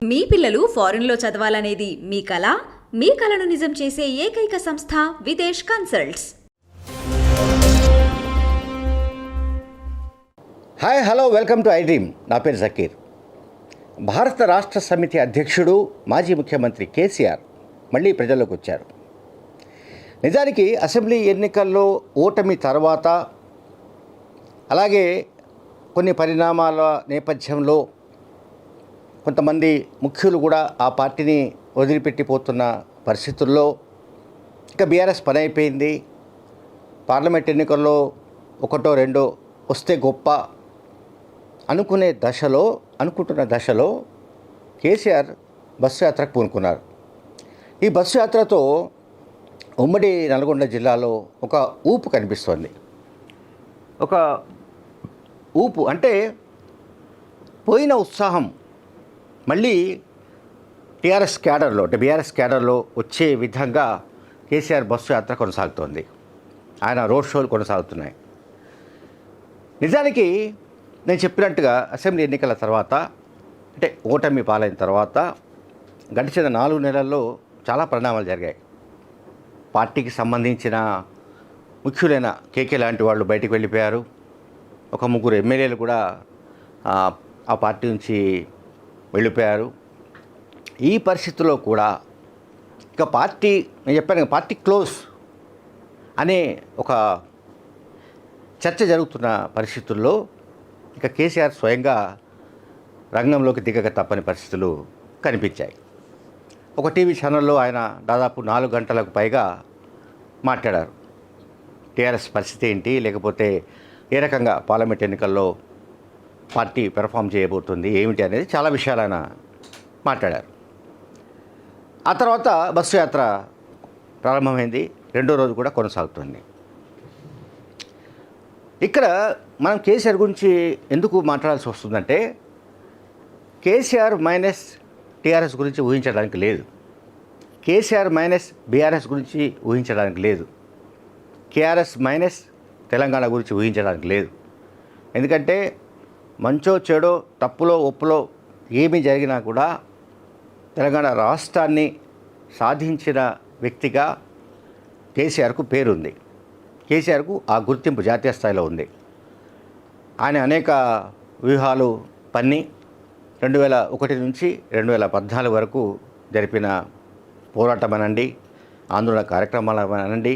మీ పిల్లలు ఫారెన్లో చదవాలనేది మీ కల? మీ కలను నిజం చేసే ఏకైక సంస్థ Videsh consults. Hi hello welcome to I dream. నా పేరు జకీర్. భారత రాష్ట్ర సమితి అధ్యక్షుడు మాజీ ముఖ్యమంత్రి కేసీఆర్ మళ్ళీ ప్రజల్లోకి వచ్చారు. నిజానికి అసెంబ్లీ ఎన్నికల్లో ఓటమి తర్వాత అలాగే కొన్ని పరిణామాల నేపథ్యంలో కొంతమంది ముఖ్యులు కూడా ఆ పార్టీని వదిలిపెట్టిపోతున్న పరిస్థితుల్లో ఇక బీఆర్ఎస్ పని అయిపోయింది, పార్లమెంట్ ఎన్నికల్లో ఒకటో రెండో వస్తే గొప్ప అనుకుంటున్న దశలో కేసీఆర్ బస్సు యాత్రకు పూనుకున్నారు. ఈ బస్సు యాత్రతో ఉమ్మడి నల్గొండ జిల్లాలో ఒక ఊపు కనిపిస్తోంది. ఒక ఊపు అంటే పోయిన ఉత్సాహం మళ్ళీ టీఆర్ఎస్ క్యాడర్లో అంటే బీఆర్ఎస్ క్యాడర్లో వచ్చే విధంగా కేసీఆర్ బస్సు యాత్ర కొనసాగుతోంది. ఆయన రోడ్ షోలు కొనసాగుతున్నాయి. నిజానికి నేను చెప్పినట్టుగా అసెంబ్లీ ఎన్నికల తర్వాత అంటే ఓటమి పాలైన తర్వాత గడిచిన 4 నెలల్లో చాలా పరిణామాలు జరిగాయి. పార్టీకి సంబంధించిన ముఖ్యులైన కేకే లాంటి వాళ్ళు బయటికి వెళ్ళిపోయారు. ఒక 3 ఎమ్మెల్యేలు కూడా ఆ పార్టీ నుంచి వెళ్ళిపోయారు. ఈ పరిస్థితుల్లో కూడా ఇక నేను చెప్పాను పార్టీ క్లోజ్ అనే ఒక చర్చ జరుగుతున్న పరిస్థితుల్లో ఇక కేసీఆర్ స్వయంగా రంగంలోకి దిగక తప్పని పరిస్థితులు కనిపించాయి. ఒక టీవీ ఛానల్లో ఆయన దాదాపు 4 గంటలకు పైగా మాట్లాడారు. టీఆర్ఎస్ పరిస్థితి ఏంటి, లేకపోతే ఏ రకంగా పార్లమెంట్ ఎన్నికల్లో పార్టీ పెర్ఫామ్ చేయబోతుంది ఏమిటి అనేది చాలా విషయాలు ఆయన మాట్లాడారు. ఆ తర్వాత బస్సు యాత్ర ప్రారంభమైంది. 2వ రోజు కూడా కొనసాగుతుంది. ఇక్కడ మనం కేసీఆర్ గురించి ఎందుకు మాట్లాడాల్సి వస్తుందంటే కేసీఆర్ మైనస్ టీఆర్ఎస్ గురించి ఊహించడానికి లేదు, కేసీఆర్ మైనస్ బీఆర్ఎస్ గురించి ఊహించడానికి లేదు, కేఆర్ఎస్ మైనస్ తెలంగాణ గురించి ఊహించడానికి లేదు. ఎందుకంటే మంచో చెడో తప్పులో ఒప్పులో ఏమి జరిగినా కూడా తెలంగాణ రాష్ట్రాన్ని సాధించిన వ్యక్తిగా కేసీఆర్కు పేరుంది. కేసీఆర్కు ఆ గుర్తింపు జాతీయ స్థాయిలో ఉంది. ఆయన అనేక వ్యూహాలు పన్ని 2001 నుంచి 2014 వరకు జరిపిన పోరాటం అనండి, ఆందోళన కార్యక్రమాలు అనండి,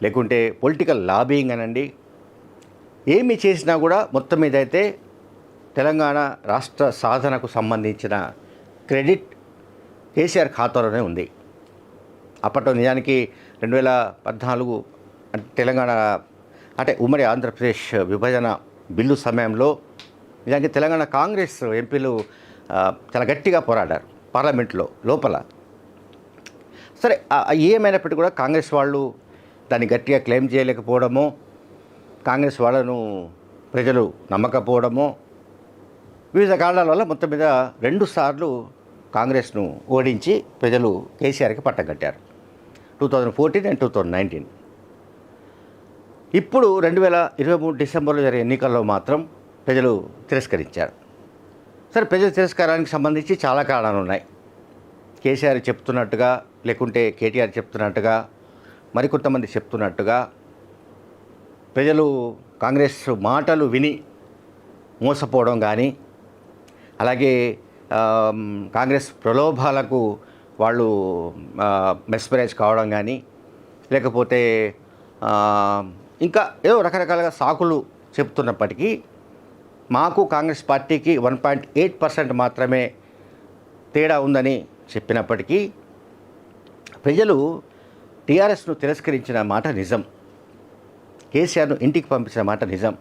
లేకుంటే పొలిటికల్ లాబింగ్ అనండి, ఏమి చేసినా కూడా మొత్తం మీద అయితే తెలంగాణ రాష్ట్ర సాధనకు సంబంధించిన క్రెడిట్ కేసీఆర్ ఖాతాలోనే ఉంది. అప్పట్లో నిజానికి 2014 తెలంగాణ అంటే ఉమ్మడి ఆంధ్రప్రదేశ్ విభజన బిల్లు సమయంలో నిజానికి తెలంగాణ కాంగ్రెస్ ఎంపీలు చాలా గట్టిగా పోరాడారు పార్లమెంట్లో లోపల. సరే ఏమైనప్పటికీ కూడా కాంగ్రెస్ వాళ్ళు దాన్ని గట్టిగా క్లెయిమ్ చేయలేకపోవడమో, కాంగ్రెస్ వాళ్ళను ప్రజలు నమ్మకపోవడమో, వివిధ కారణాల వల్ల మొత్తం మీద 2 సార్లు కాంగ్రెస్ను ఓడించి ప్రజలు కేసీఆర్కి పట్టం కట్టారు. 2014 అండ్ 2019. ఇప్పుడు 2023 డిసెంబర్లో జరిగే ఎన్నికల్లో మాత్రం ప్రజలు తిరస్కరించారు. సరే, ప్రజల తిరస్కారానికి సంబంధించి చాలా కారణాలు ఉన్నాయి. కేసీఆర్ చెప్తున్నట్టుగా, లేకుంటే కేటీఆర్ చెప్తున్నట్టుగా, మరికొంతమంది చెప్తున్నట్టుగా ప్రజలు కాంగ్రెస్ మాటలు విని మోసపోవడం కానీ, అలాగే కాంగ్రెస్ ప్రలోభాలకు వాళ్ళు మెస్పరైజ్ కావడం కానీ, లేకపోతే ఇంకా ఏదో రకరకాలుగా సాకులు చెప్తున్నప్పటికీ మాకు కాంగ్రెస్ పార్టీకి 1.8% మాత్రమే తేడా ఉందని చెప్పినప్పటికీ ప్రజలు టీఆర్ఎస్ను తిరస్కరించిన మాట నిజం, కేసీఆర్ను ఇంటికి పంపించిన మాట నిజం.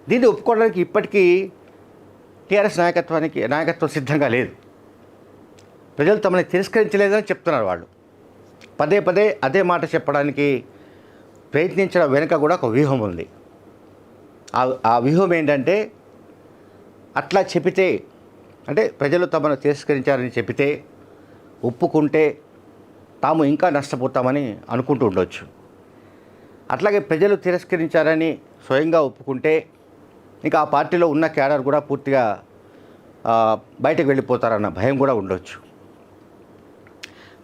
దీన్ని ఒప్పుకోవడానికి ఇప్పటికీ టీఆర్ఎస్ నాయకత్వం సిద్ధంగా లేదు. ప్రజలు తమని తిరస్కరించలేదని చెప్తున్నారు. వాళ్ళు పదే పదే అదే మాట చెప్పడానికి ప్రయత్నించడం వెనుక కూడా ఒక వ్యూహం ఉంది. ఆ వ్యూహం ఏంటంటే అట్లా చెబితే అంటే ప్రజలు తమను తిరస్కరించారని చెబితే ఒప్పుకుంటే తాము ఇంకా నష్టపోతామని అనుకుంటూ ఉండొచ్చు. అట్లాగే ప్రజలు తిరస్కరించారని స్వయంగా ఒప్పుకుంటే ఇంకా ఆ పార్టీలో ఉన్న క్యాడర్ కూడా పూర్తిగా బయటకు వెళ్ళిపోతారన్న భయం కూడా ఉండొచ్చు.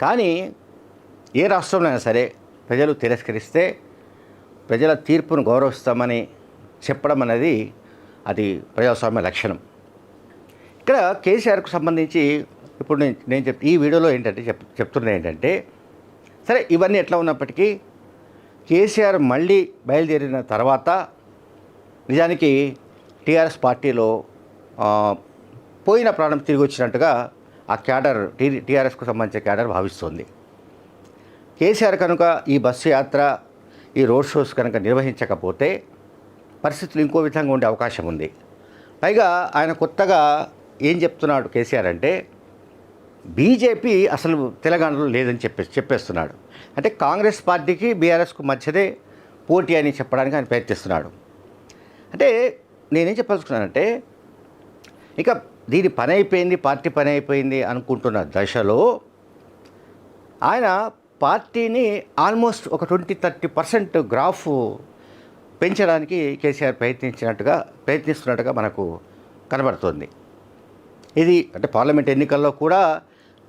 కానీ ఏ రాష్ట్రంలో అయినా సరే ప్రజలు తిరస్కరిస్తే ప్రజల తీర్పును గౌరవిస్తామని చెప్పడం అనేది అది ప్రజాస్వామ్య లక్షణం. ఇక్కడ కేసీఆర్కు సంబంధించి ఇప్పుడు నేను ఈ వీడియోలో ఏంటంటే చెప్తున్నా ఏంటంటే, సరే ఇవన్నీ ఎట్లా ఉన్నప్పటికీ కేసీఆర్ మళ్ళీ బయలుదేరిన తర్వాత నిజానికి టీఆర్ఎస్ పార్టీలో పోయిన ప్రాణం తిరిగి వచ్చినట్టుగా ఆ క్యాడర్ టీఆర్ఎస్కు సంబంధించిన క్యాడర్ భావిస్తోంది. కేసీఆర్ కనుక ఈ బస్సు యాత్ర, ఈ రోడ్ షోస్ కనుక నిర్వహించకపోతే పరిస్థితులు ఇంకో విధంగా ఉండే అవకాశం ఉంది. పైగా ఆయన కొత్తగా ఏం చెప్తున్నాడు కేసీఆర్ అంటే, బీజేపీ అసలు తెలంగాణలో లేదని చెప్పేస్తున్నాడు. అంటే కాంగ్రెస్ పార్టీకి బీఆర్ఎస్కు మధ్యదే పోటీ అని చెప్పడానికి ఆయన ప్రయత్నిస్తున్నాడు. అంటే నేనేం చెప్పాల్సుకున్నానంటే, ఇక దీని పని అయిపోయింది, పార్టీ పని అయిపోయింది అనుకుంటున్న దశలో ఆయన పార్టీని ఆల్మోస్ట్ ఒక 20-30% గ్రాఫ్ పెంచడానికి కేసీఆర్ ప్రయత్నిస్తున్నట్టుగా మనకు కనబడుతుంది. ఇది అంటే పార్లమెంట్ ఎన్నికల్లో కూడా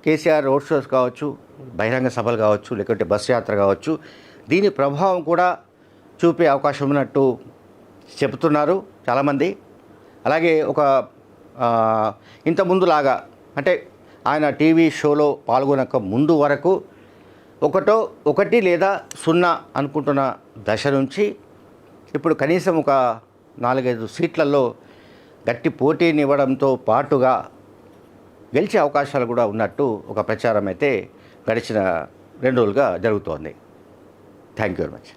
కేసీఆర్ రోడ్ షోస్ కావచ్చు, బహిరంగ సభలు కావచ్చు, లేకుంటే బస్సు యాత్ర కావచ్చు, దీని ప్రభావం కూడా చూపే అవకాశం ఉన్నట్టు చెబుతున్నారు చాలామంది. అలాగే ఒక ఇంతకుముందులాగా అంటే ఆయన టీవీ షోలో పాల్గొనక ముందు వరకు 1 లేదా 0 అనుకుంటున్న దశ నుంచి ఇప్పుడు కనీసం ఒక 4-5 సీట్లలో గట్టి పోటీనివ్వడంతో పాటుగా గెలిచే అవకాశాలు కూడా ఉన్నట్టు ఒక ప్రచారం అయితే గడిచిన 2 రోజులుగా జరుగుతోంది. Thank you very much.